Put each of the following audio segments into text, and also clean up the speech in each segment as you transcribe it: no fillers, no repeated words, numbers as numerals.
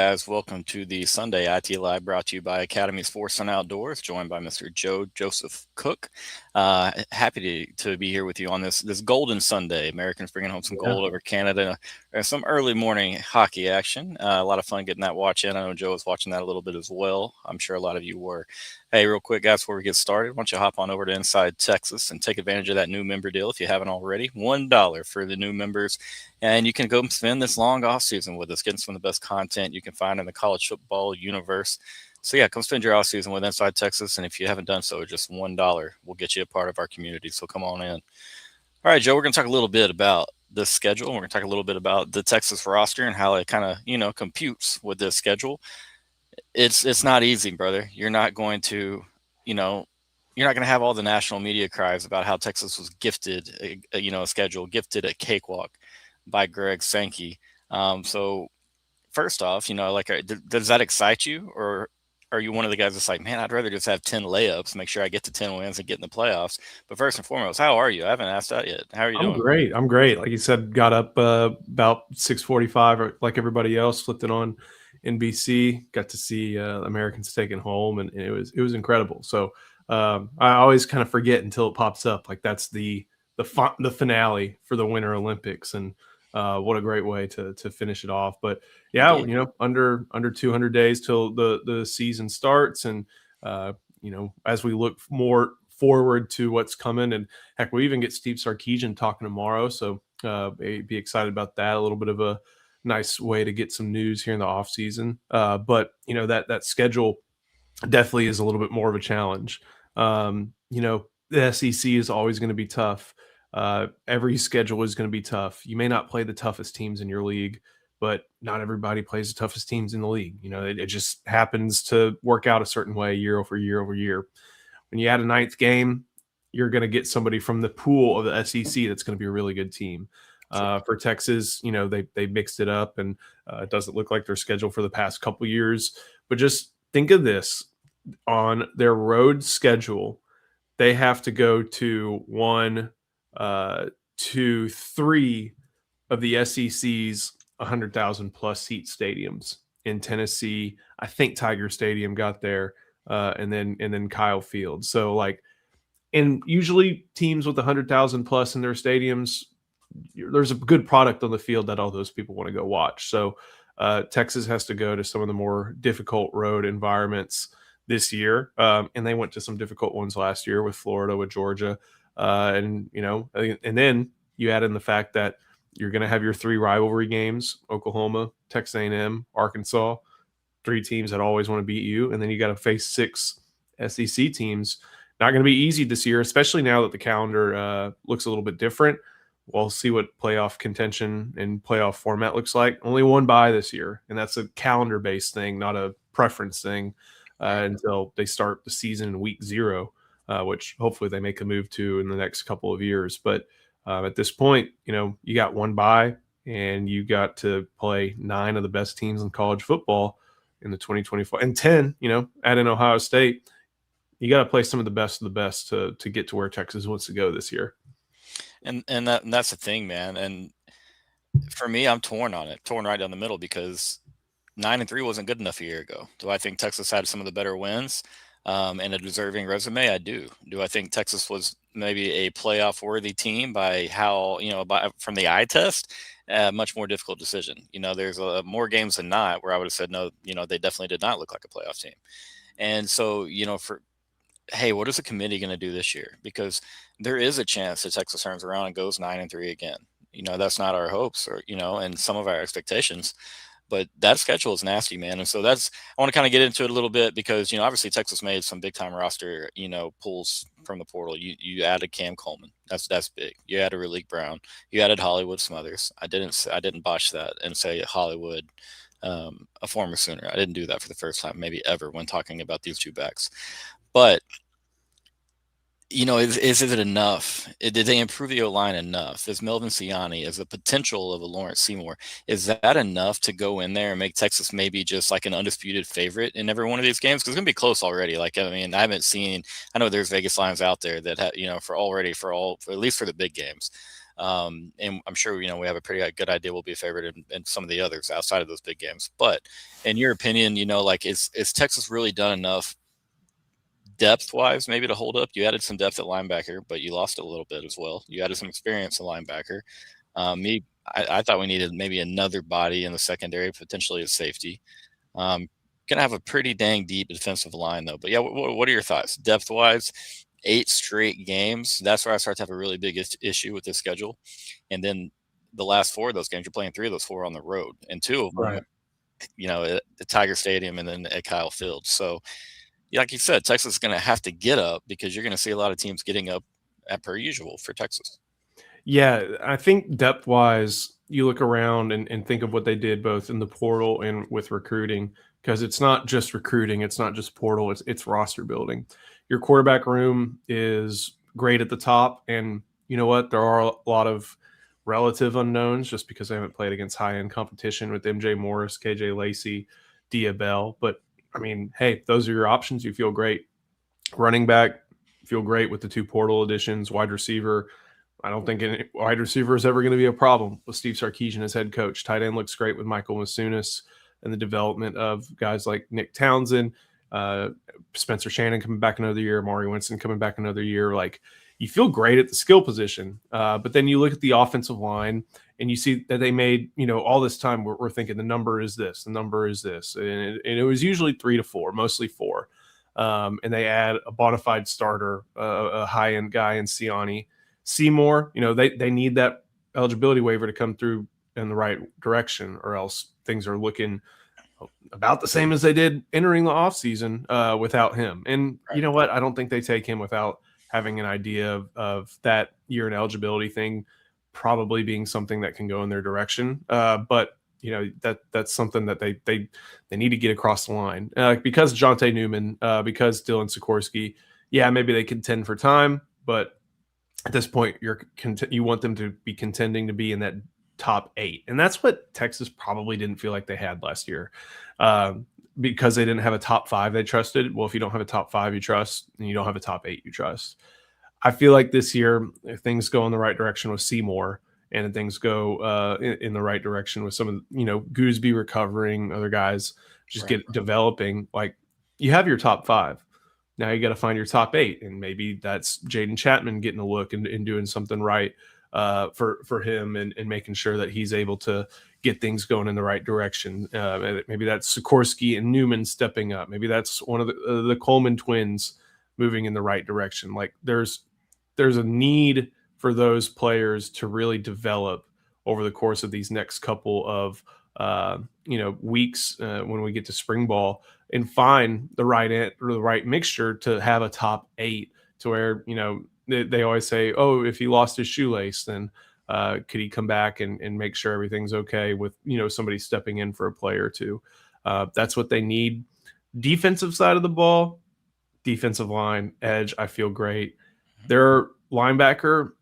guys. Welcome to the Sunday IT Live brought to you by Academy Sports and Outdoors, joined by Mr. Joe Joseph Cook. Happy to be here with you on this Golden Sunday. Americans bringing home some gold over Canada. Some early morning hockey action. A lot of fun getting that watch in. I know Joe was watching that a little bit as well. I'm sure a lot of you were. Hey, real quick, guys, before we get started, why don't you hop on over to Inside Texas and take advantage of that new member deal if you haven't already. $1 for the new members. And you can go spend this long off season with us, getting some of the best content you can find in the college football universe. So yeah, come spend your off season with Inside Texas. And if you haven't done so, just $1 will get you a part of our community. So come on in. All right, Joe, we're going to talk a little bit about the schedule. We're going to talk a little bit about the Texas roster and how it kind of, computes with this schedule. It's not easy, brother. You're not going to have all the national media cries about how Texas was gifted, a schedule, gifted a cakewalk by Greg Sankey. So first off, does that excite you, or are you one of the guys that's like, man, I'd rather just have 10 layups, make sure I get to 10 wins and get in the playoffs? But first and foremost, how are you? I haven't asked that yet. How are you doing? I'm great. Like you said, got up about 6:45, or like everybody else, flipped it on NBC, got to see Americans taking home, and it was incredible. So I always kind of forget until it pops up. Like that's the finale for the Winter Olympics, and what a great way to finish it off. But yeah, under 200 days till the season starts, and as we look more forward to what's coming, and heck, we even get Steve Sarkisian talking tomorrow, so be excited about that. A little bit of a nice way to get some news here in the off season. But that schedule definitely is a little bit more of a challenge. The SEC is always going to be tough. Every schedule is going to be tough. You may not play the toughest teams in your league, but not everybody plays the toughest teams in the league. It just happens to work out a certain way year over year over year. When you add a ninth game, you're going to get somebody from the pool of the SEC that's going to be a really good team. For Texas, they mixed it up, and it doesn't look like their schedule for the past couple years. But just think of this: on their road schedule, they have to go to 1, 2, 3 of the SEC's 100,000 plus seat stadiums. In Tennessee, I think Tiger Stadium got there, and then Kyle Field. So and usually teams with 100,000 plus in their stadiums, there's a good product on the field that all those people want to go watch. So Texas has to go to some of the more difficult road environments this year, and they went to some difficult ones last year with Florida, with Georgia, and then you add in the fact that you're going to have your 3 rivalry games: Oklahoma, Texas A&M, Arkansas, 3 teams that always want to beat you, and then you got to face 6 SEC teams. Not going to be easy this year, especially now that the calendar looks a little bit different. We'll see what playoff contention and playoff format looks like. Only one bye this year, and that's a calendar-based thing, not a preference thing, until they start the season in week 0, which hopefully they make a move to in the next couple of years. But at this point, you got one bye, and you got to play 9 of the best teams in college football in the 2024, and 10, add in Ohio State. You got to play some of the best to get to where Texas wants to go this year. And that's the thing, man. And for me, I'm torn on it, torn right down the middle, because 9-3 wasn't good enough a year ago. Do I think Texas had some of the better wins and a deserving resume? I do. Do I think Texas was maybe a playoff worthy team by how, from the eye test? Much more difficult decision. There's more games than not where I would have said, no, they definitely did not look like a playoff team. And so, hey, what is the committee going to do this year? Because there is a chance that Texas turns around and goes 9-3 again. That's not our hopes or, and some of our expectations, but that schedule is nasty, man. And so I want to kind of get into it a little bit because, obviously Texas made some big time roster, pulls from the portal. You added Cam Coleman. That's big. You added Raleek Brown. You added Hollywood Smothers. I didn't botch that and say Hollywood, a former Sooner. I didn't do that for the first time, maybe ever, when talking about these 2 backs. But, is it enough? Did they improve the O-line enough? Is Melvin Siani, is the potential of a Lawrence Seymour, is that enough to go in there and make Texas maybe just like an undisputed favorite in every one of these games? Because it's going to be close already. I know there's Vegas lines out there that, for at least for the big games. And I'm sure we have a pretty good idea we'll be favored in some of the others outside of those big games. But in your opinion, like is Texas really done enough depth wise maybe to hold up? You added some depth at linebacker, but you lost a little bit as well. You added some experience at linebacker. I thought we needed maybe another body in the secondary, potentially a safety. Gonna have a pretty dang deep defensive line though. But yeah, what are your thoughts depth wise? 8 straight games. That's where I start to have a really big issue with this schedule. And then the last 4 of those games, you're playing 3 of those 4 on the road, and 2 of them, Right. at the Tiger Stadium and then at Kyle Field. So, yeah, like you said, Texas is going to have to get up because you're going to see a lot of teams getting up at per usual for Texas. Yeah, I think depth wise, you look around and think of what they did both in the portal and with recruiting, because it's not just recruiting, it's not just portal, it's roster building. Your quarterback room is great at the top, and you know what? There are a lot of relative unknowns just because they haven't played against high end competition with MJ Morris, KJ Lacey, Dia Bell. But I mean, hey, those are your options. You feel great. Running back, feel great with the 2 portal additions. Wide receiver, I don't think any wide receiver is ever going to be a problem with Steve Sarkisian as head coach. Tight end looks great with Michael Masunis and the development of guys like Nick Townsend, uh, Spencer Shannon coming back another year, Maury Winston coming back another year. Like, you feel great at the skill position, but then you look at the offensive line and you see that they made, all this time we're thinking the number is this, the number is this, and it was usually 3 to 4, mostly 4. And they add a bona fide starter, a high end guy in Siani Seymour. They need that eligibility waiver to come through in the right direction, or else things are looking about the same as they did entering the offseason without him. And you Right. know what? I don't think they take him without having an idea of that year in eligibility thing probably being something that can go in their direction. But that's something that they need to get across the line because Jonte Newman, because Dylan Sikorsky. Yeah, maybe they contend for time, but at this point, you want them to be contending to be in that top 8, and that's what Texas probably didn't feel like they had last year, because they didn't have a top 5 they trusted. Well, if you don't have a top 5 you trust, and you don't have a top 8 you trust. I feel like this year, if things go in the right direction with Seymour, and things go in the right direction with some of Gooseby recovering, other guys just Right. get developing. Like, you have your top 5. Now you got to find your top 8, and maybe that's Jaden Chapman getting a look and doing something right for him, and making sure that he's able to get things going in the right direction. Maybe that's Sikorsky and Newman stepping up. Maybe that's one of the Coleman twins moving in the right direction. Like, there's a need for those players to really develop over the course of these next couple of weeks when we get to spring ball, and find the right mixture to have a top 8, to where they always say, oh, if he lost his shoelace, then could he come back and make sure everything's okay with somebody stepping in for a play or two. That's what they need. Defensive side of the ball, defensive line, edge, I feel great. Their linebacker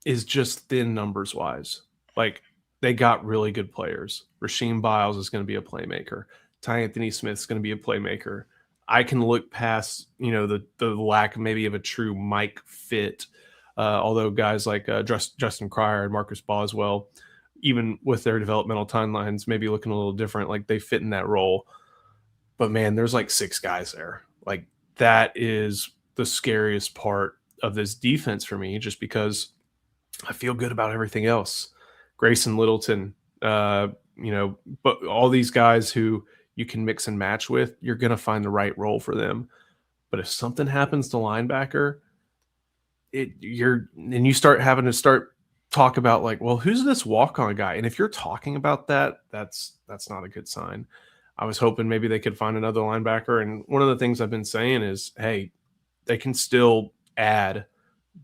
is just thin numbers wise. Like, they got really good players. Rasheem Biles is going to be a playmaker. Ty Anthony Smith is going to be a playmaker. I can look past the lack maybe of a true Mike fit. Although guys like Justin Cryer and Marcus Boswell, even with their developmental timelines maybe looking a little different, like they fit in that role. But man, there's like 6 guys there. Like, that is the scariest part of this defense for me, just because I feel good about everything else. Grayson Littleton, but all these guys who you can mix and match with, you're going to find the right role for them. But if something happens to linebacker, you start having to talk about, like, well, who's this walk-on guy? And if you're talking about that, that's not a good sign. I was hoping maybe they could find another linebacker. And one of the things I've been saying is, hey, they can still add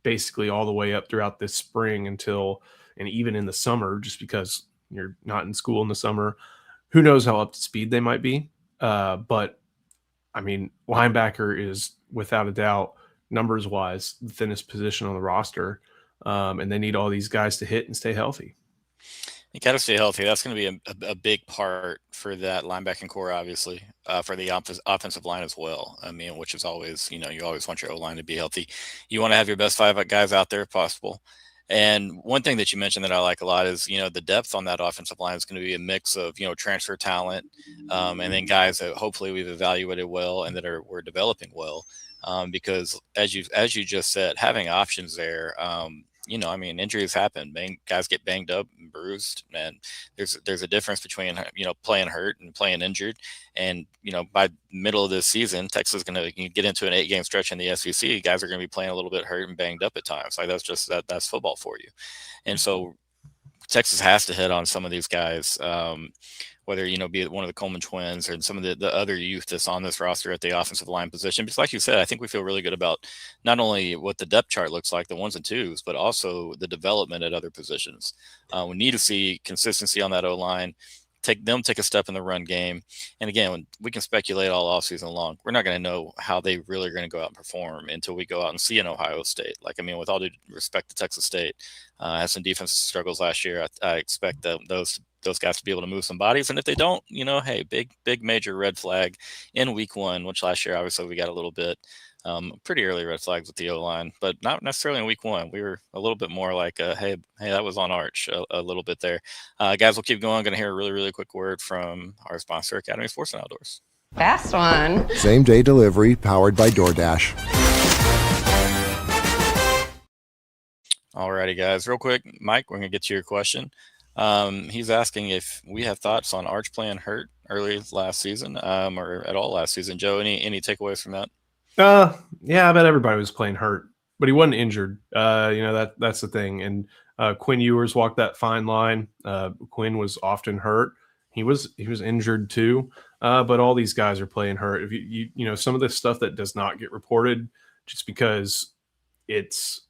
basically all the way up throughout this spring and even in the summer, just because you're not in school in the summer. Who knows how up to speed they might be. But I mean, linebacker is without a doubt, numbers wise, the thinnest position on the roster. And they need all these guys to hit and stay healthy. You got to stay healthy. That's going to be a big part for that linebacking core, obviously, for the offensive line as well. I mean, which is always, you always want your O line to be healthy. You want to have your best 5 guys out there if possible. And one thing that you mentioned that I like a lot is, the depth on that offensive line is going to be a mix of, transfer talent, and then guys that hopefully we've evaluated well and that we're developing well. Because as you just said, having options there, I mean, injuries happen. Guys get banged up and bruised, and there's a difference between, playing hurt and playing injured. And by middle of this season, Texas is going to get into an 8-game stretch in the SEC. Guys are going to be playing a little bit hurt and banged up at times. Like that's football for you. And so Texas has to hit on some of these guys, whether be it one of the Coleman twins or some of the other youth that's on this roster at the offensive line position. Because, like you said, I think we feel really good about not only what the depth chart looks like, the ones and twos, but also the development at other positions. We need to see consistency on that O line. Take a step in the run game. And again, when we can speculate all offseason long, we're not going to know how they really are going to go out and perform until we go out and see an Ohio State. Like, I mean, with all due respect to Texas State, had some defensive struggles last year. I expect those guys to be able to move some bodies. And if they don't, hey, big major red flag in week one, which last year, obviously, we got a little bit pretty early red flags with the O-line, but not necessarily in week one. We were a little bit more like, hey, that was on Arch a little bit there. Guys, we'll keep going. Going to hear a really, really quick word from our sponsor, Academy Sports and Outdoors. Fast one. Same day delivery powered by DoorDash. Alrighty, guys, real quick, Mike, we're going to get to your question. He's asking if we have thoughts on Arch playing hurt early last season, or at all last season. Joe, any takeaways from that? Yeah, I bet everybody was playing hurt, but he wasn't injured. That's the thing. And Quinn Ewers walked that fine line. Quinn was often hurt. He was injured too. But all these guys are playing hurt. If you some of this stuff that does not get reported just because it's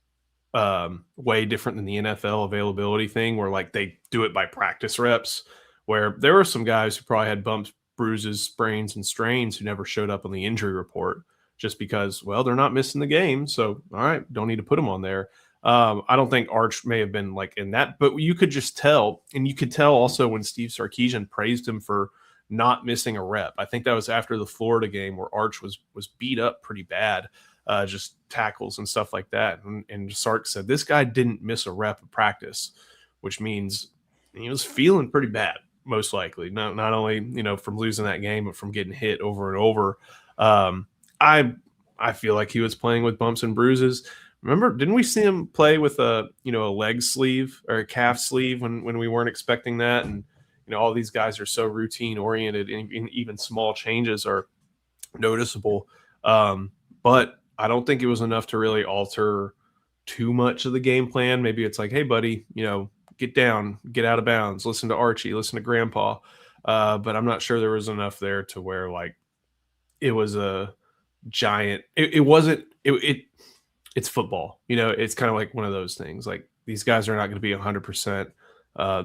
way different than the NFL availability thing, where like they do it by practice reps, where there were some guys who probably had bumps, bruises, sprains, and strains who never showed up on the injury report just because, well, they're not missing the game. So, all right, don't need to put them on there. I don't think Arch may have been like in that, but you could just tell, and you could tell also when Steve Sarkisian praised him for not missing a rep. I think that was after the Florida game where Arch was beat up pretty bad, just tackles and stuff like that. And Sark said this guy didn't miss a rep of practice, which means he was feeling pretty bad, most likely. Not only from losing that game, but from getting hit over and over. I feel like he was playing with bumps and bruises. Remember, didn't we see him play with a leg sleeve or a calf sleeve when we weren't expecting that? And all these guys are so routine oriented, and even small changes are noticeable. But I don't think it was enough to really alter too much of the game plan. Maybe it's like, hey, buddy, get down, get out of bounds, listen to Archie, listen to Grandpa. But I'm not sure there was enough there to where like it was a giant. It wasn't. It's football. It's kind of like one of those things. Like these guys are not going to be 100%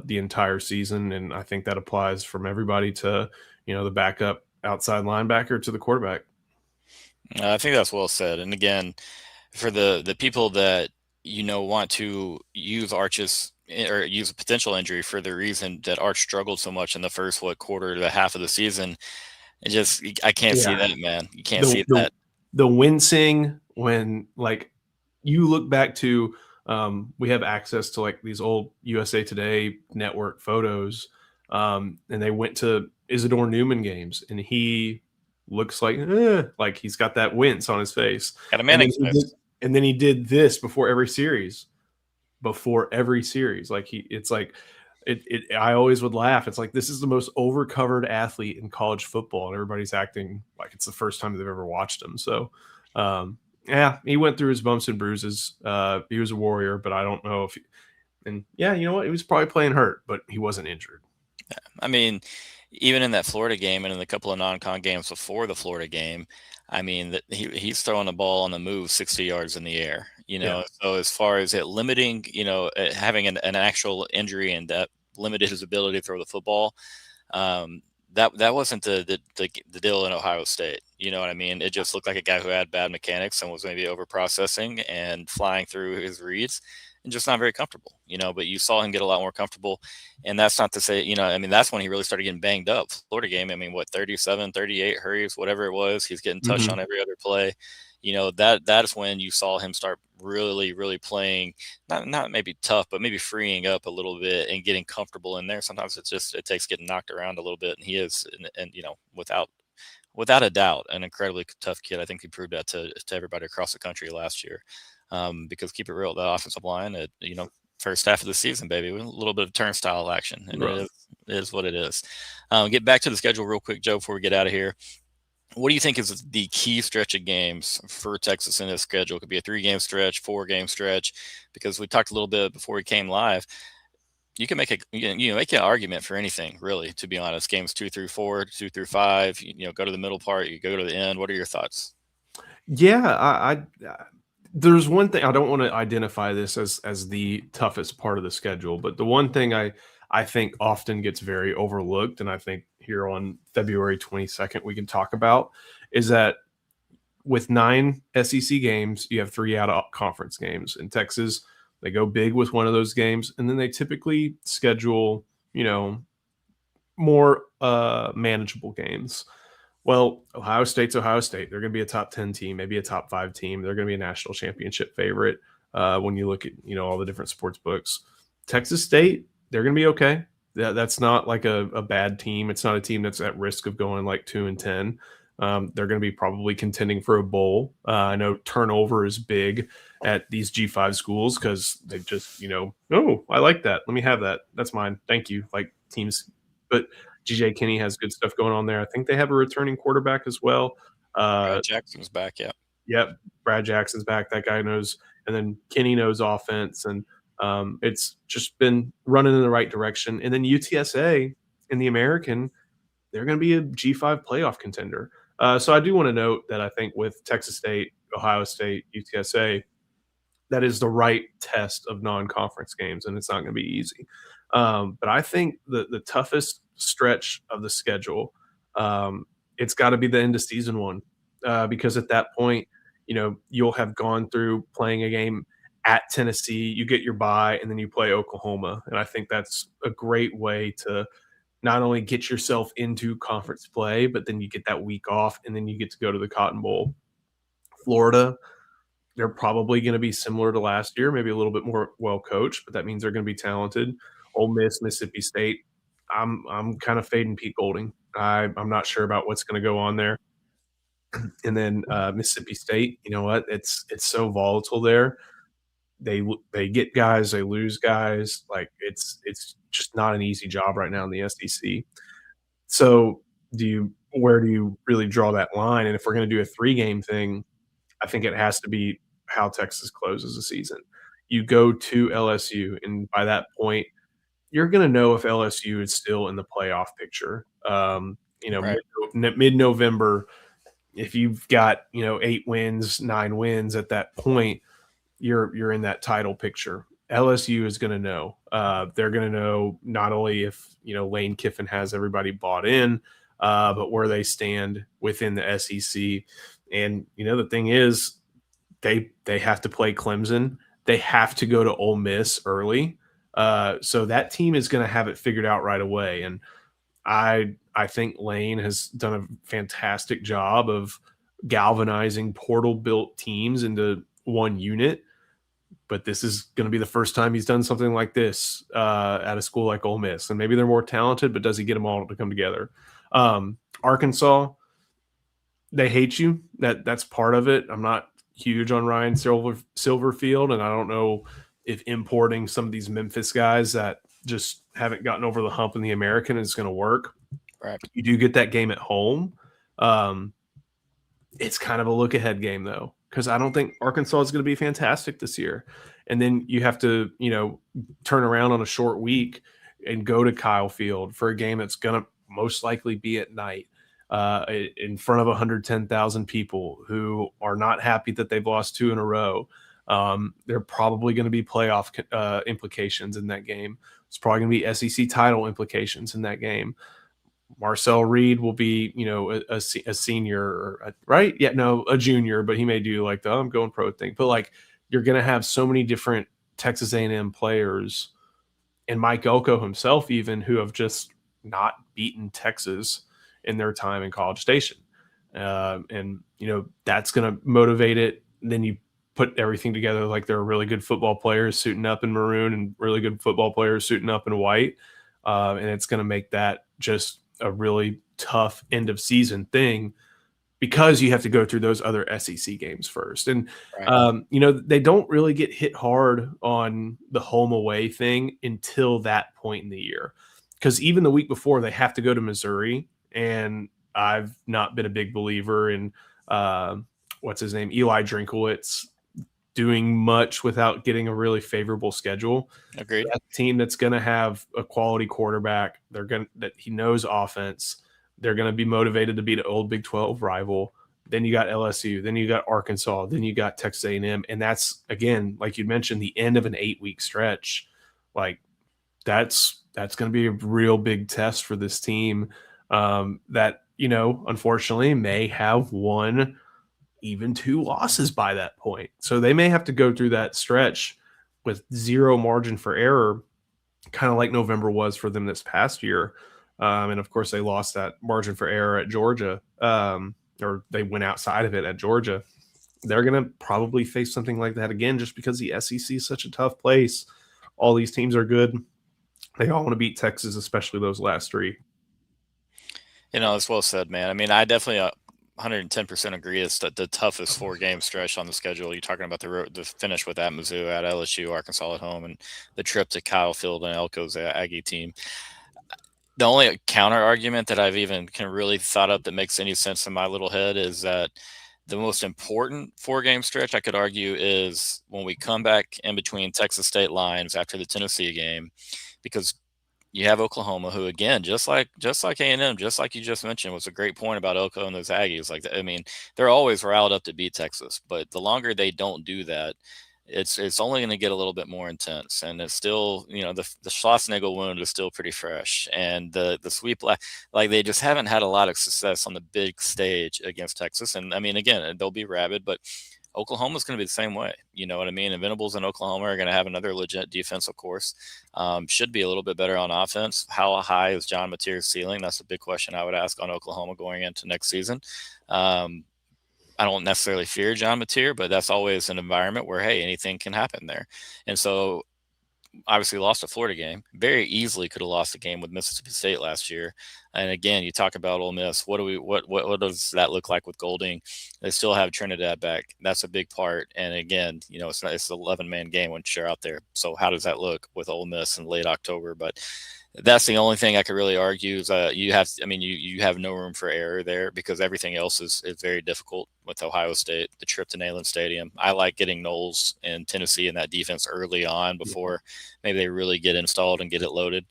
the entire season, and I think that applies from everybody to the backup outside linebacker to the quarterback. I think that's well said. And again, for the people that want to use Arch's or use a potential injury for the reason that Arch struggled so much in the first quarter to half of the season, I can't see that, man. You can't see that. The wincing when like you look back to we have access to like these old USA Today network photos, and they went to Isidore Newman games, and he looks like he's got that wince on his face. Got a Manning's face. And then he did this before every series. Like I always would laugh. It's like, this is the most overcovered athlete in college football, and everybody's acting like it's the first time they've ever watched him. So, he went through his bumps and bruises. He was a warrior, but I don't know if you know what? He was probably playing hurt, but he wasn't injured. Yeah. I mean, even in that Florida game and in the couple of non-con games before the Florida game, I mean, that he's throwing the ball on the move 60 yards in the air, Yeah. So as far as it limiting, having an actual injury and that limited his ability to throw the football, that wasn't the deal in Ohio State. You know what I mean? It just looked like a guy who had bad mechanics and was maybe over processing and flying through his reads and just not very comfortable, but you saw him get a lot more comfortable. And that's not to say, that's when he really started getting banged up. Florida game, 37, 38 hurries, whatever it was, he's getting touched on every other play. that is when you saw him start really playing, not maybe tough, but maybe freeing up a little bit and getting comfortable in there. Sometimes it takes getting knocked around a little bit, and he is, and without a doubt, an incredibly tough kid. I think he proved that to everybody across the country last year. Because keep it real, the offensive line, first half of the season, baby, with a little bit of turnstile action, and it is what it is. Get back to the schedule real quick, Joe, before we get out of here. What do you think is the key stretch of games for Texas in this schedule? It could be a 3-game stretch, 4-game stretch, because we talked a little bit before we came live. You can make make an argument for anything, really, to be honest. Games 2 through 4, 2 through 5, go to the middle part, you go to the end. What are your thoughts? Yeah, I there's one thing. I don't want to identify this as the toughest part of the schedule, but the one thing I think often gets very overlooked, and I think here on February 22nd we can talk about, is that with 9 SEC games, you have 3 out of conference games. In Texas, they go big with one of those games, and then they typically schedule, more manageable games. Well, Ohio State's Ohio State. They're going to be a top 10 team, maybe a top 5 team. They're going to be a national championship favorite when you look at, all the different sports books. Texas State, they're going to be okay. That's not like a bad team. It's not a team that's at risk of going like 2-10. They're going to be probably contending for a bowl. I know turnover is big at these G5 schools because they just, oh, I like that. Let me have that. That's mine. Thank you. Like teams. But GJ Kinney has good stuff going on there. I think they have a returning quarterback as well. Brad Jackson's back, yeah. Yep, Brad Jackson's back. That guy knows. And then Kinney knows offense. And it's just been running in the right direction. And then UTSA in the American, they're going to be a G5 playoff contender. So I do want to note that I think with Texas State, Ohio State, UTSA, that is the right test of non-conference games, and it's not going to be easy. But I think the toughest stretch of the schedule, it's got to be the end of season one, because at that point, you'll have gone through playing a game at Tennessee, you get your bye, and then you play Oklahoma. And I think that's a great way to not only get yourself into conference play, but then you get that week off, and then you get to go to the Cotton Bowl. Florida, they're probably going to be similar to last year, maybe a little bit more well coached, but that means they're going to be talented. Ole Miss, Mississippi State, I'm kind of fading Pete Golding. I'm not sure about what's going to go on there. And then Mississippi State, you know what? It's so volatile there. They get guys, they lose guys. Like it's just not an easy job right now in the SEC. So where do you really draw that line? And if we're going to do a 3-game thing, I think it has to be how Texas closes the season. You go to LSU, and by that point, you're going to know if LSU is still in the playoff picture. Right. Mid-November, if you've got 8 wins, 9 wins at that point, you're in that title picture. LSU is going to know. They're going to know not only if Lane Kiffin has everybody bought in, but where they stand within the SEC. And the thing is, they have to play Clemson. They have to go to Ole Miss early. So that team is going to have it figured out right away. And I think Lane has done a fantastic job of galvanizing portal-built teams into one unit. But this is going to be the first time he's done something like this at a school like Ole Miss. And maybe they're more talented, but does he get them all to come together? Arkansas, they hate you. That's part of it. I'm not huge on Ryan Silverfield, and I don't know if importing some of these Memphis guys that just haven't gotten over the hump in the American is going to work. Right. You do get that game at home. It's kind of a look-ahead game, though, because I don't think Arkansas is going to be fantastic this year. And then you have to, turn around on a short week and go to Kyle Field for a game that's going to most likely be at night in front of 110,000 people who are not happy that they've lost 2 in a row. There are probably going to be playoff implications in that game. It's probably going to be SEC title implications in that game. Marcel Reed will be, a senior, right? Yeah, no, a junior, but he may do like the I'm going pro thing. But like, you're going to have so many different Texas A&M players, and Mike Elko himself, even, who have just not beaten Texas in their time in College Station. And that's going to motivate it. Then you put everything together like there are really good football players suiting up in maroon and really good football players suiting up in white, and it's going to make that just a really tough end of season thing because you have to go through those other SEC games first. And, Right. they don't really get hit hard on the home away thing until that point in the year. Because even the week before, they have to go to Missouri. And I've not been a big believer in, what's his name, Eli Drinkowitz, doing much without getting a really favorable schedule. Agreed. That team that's going to have a quality quarterback, that he knows offense. They're going to be motivated to beat an old Big 12 rival. Then you got LSU, then you got Arkansas, then you got Texas A&M, and that's, again, like you mentioned, the end of an 8-week stretch. Like that's going to be a real big test for this team, that unfortunately may have one, even 2 losses by that point. So they may have to go through that stretch with zero margin for error, kind of like November was for them this past year. And of course, they lost that margin for error at Georgia, or they went outside of it at Georgia. They're going to probably face something like that again, just because the SEC is such a tough place. All these teams are good. They all want to beat Texas, especially those last 3. It's well said, man. I mean, I definitely 110% agree. It's the toughest 4-game stretch on the schedule. You're talking about the finish with at Mizzou, at LSU, Arkansas at home, and the trip to Kyle Field and Elko's Aggie team. The only counter argument that I've even can really thought up that makes any sense in my little head is that the most important 4-game stretch I could argue is when we come back in between Texas State lines after the Tennessee game, because you have Oklahoma, who again, just like A&M, just like you just mentioned, was a great point about Elko and those Aggies. Like, I mean, they're always riled up to beat Texas, but the longer they don't do that, it's only going to get a little bit more intense. And it's still, the Schlossnagel wound is still pretty fresh, and the sweep, like they just haven't had a lot of success on the big stage against Texas. And I mean, again, they'll be rabid, but Oklahoma's going to be the same way. You know what I mean? Invincibles in Oklahoma are going to have another legit defense, of course. Should be a little bit better on offense. How high is John Mateer's ceiling? That's a big question I would ask on Oklahoma going into next season. I don't necessarily fear John Mateer, but that's always an environment where, hey, anything can happen there. And so obviously lost a Florida game, very easily could have lost a game with Mississippi State last year. And again, you talk about Ole Miss. What does that look like with Golding? They still have Trinidad back. That's a big part. And again, it's an 11-man game when you're out there. So how does that look with Ole Miss in late October? But that's the only thing I could really argue is you have no room for error there, because everything else is very difficult with Ohio State, the trip to Neyland Stadium. I like getting Knowles and Tennessee in that defense early on before maybe they really get installed and get it loaded.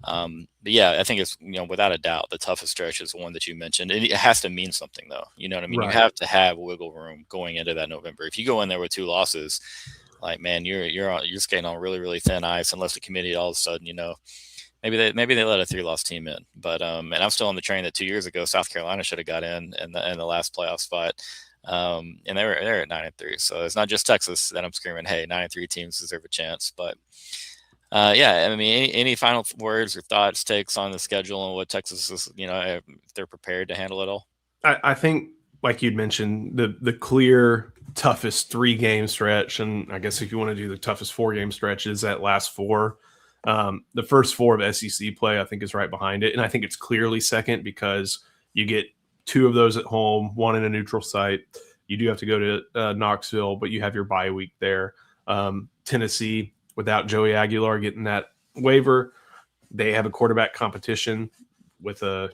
But yeah, I think it's, without a doubt, the toughest stretch is the one that you mentioned. It has to mean something, though. You know what I mean? Right. You have to have wiggle room going into that November. If you go in there with 2 losses, like, man, you're skating on really, really thin ice, unless the committee all of a sudden, maybe they let a 3-loss team in. But and I'm still on the train that 2 years ago South Carolina should have got in the last playoff spot. And they're at 9-3. So it's not just Texas that I'm screaming, hey, 9-3 teams deserve a chance. But yeah, I mean, any final words or thoughts, takes on the schedule and what Texas is, if they're prepared to handle it all? I think, like you'd mentioned, the clear toughest 3-game stretch, and I guess if you want to do the toughest 4-game stretch, is that last 4. The first 4 of SEC play, I think, is right behind it. And I think it's clearly second, because you get 2 of those at home, 1 in a neutral site. You do have to go to Knoxville, but you have your bye week there. Tennessee, without Joey Aguilar getting that waiver, they have a quarterback competition with a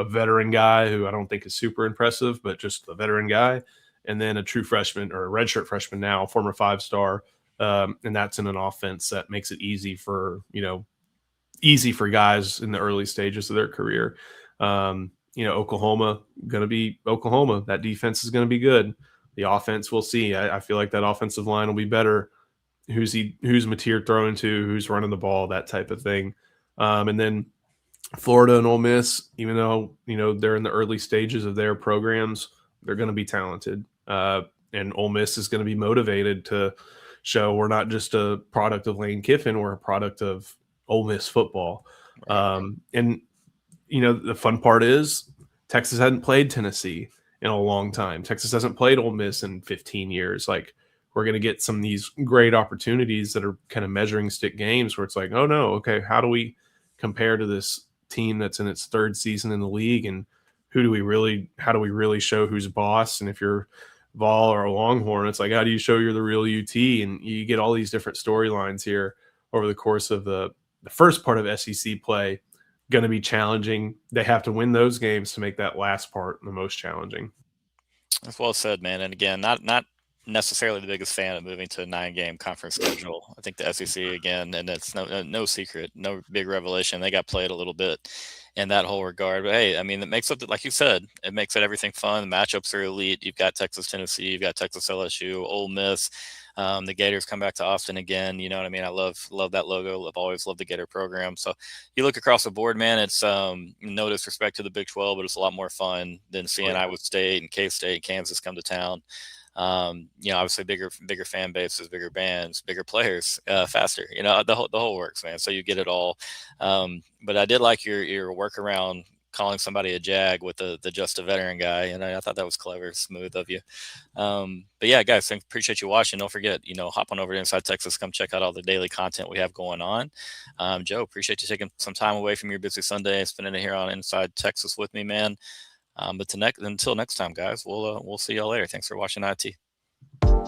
veteran guy who I don't think is super impressive, but just a veteran guy. And then a true freshman, or a redshirt freshman now, former 5-star. And that's in an offense that makes it easy for guys in the early stages of their career. Oklahoma going to be Oklahoma. That defense is going to be good. The offense, we'll see. I feel like that offensive line will be better. Who's Mateer throwing to? Who's running the ball? That type of thing. And then Florida and Ole Miss, even though they're in the early stages of their programs, they're going to be talented. And Ole Miss is going to be motivated to show we're not just a product of Lane Kiffin, we're a product of Ole Miss football. Right. And the fun part is Texas hadn't played Tennessee, in a long time. Texas hasn't played Ole Miss in 15 years. Like, we're going to get some of these great opportunities that are kind of measuring stick games where it's like, oh no, okay, how do we compare to this team that's in its third season in the league, and how do we really show who's boss? And if you're Vol or a Longhorn, it's like, how do you show you're the real UT? And you get all these different storylines here over the course of the first part of SEC play. Going to be challenging. They have to win those games to make that last part the most challenging. That's well said, man. And again, not necessarily the biggest fan of moving to a 9-game conference schedule. I think the SEC, again, and it's no secret, no big revelation, they got played a little bit in that whole regard. But hey, I mean, it makes it, like you said, it makes it everything fun. The matchups are elite. You've got Texas, Tennessee, you've got Texas, LSU, Ole Miss. The Gators come back to Austin again. You know what I mean? I love that logo. I've always loved the Gator program. So you look across the board, man, it's no disrespect to the Big 12, but it's a lot more fun than seeing Iowa State and K-State, Kansas come to town. Obviously bigger fan bases, bigger bands, bigger players, faster, the whole works, man. So you get it all. But I did like your workaround calling somebody a jag with the just a veteran guy. And I thought that was clever, smooth of you. But yeah, guys, appreciate you watching. Don't forget, hop on over to Inside Texas, come check out all the daily content we have going on. Joe, appreciate you taking some time away from your busy Sunday and spending it here on Inside Texas with me, man. But until next time, guys, we'll see y'all later. Thanks for watching IT.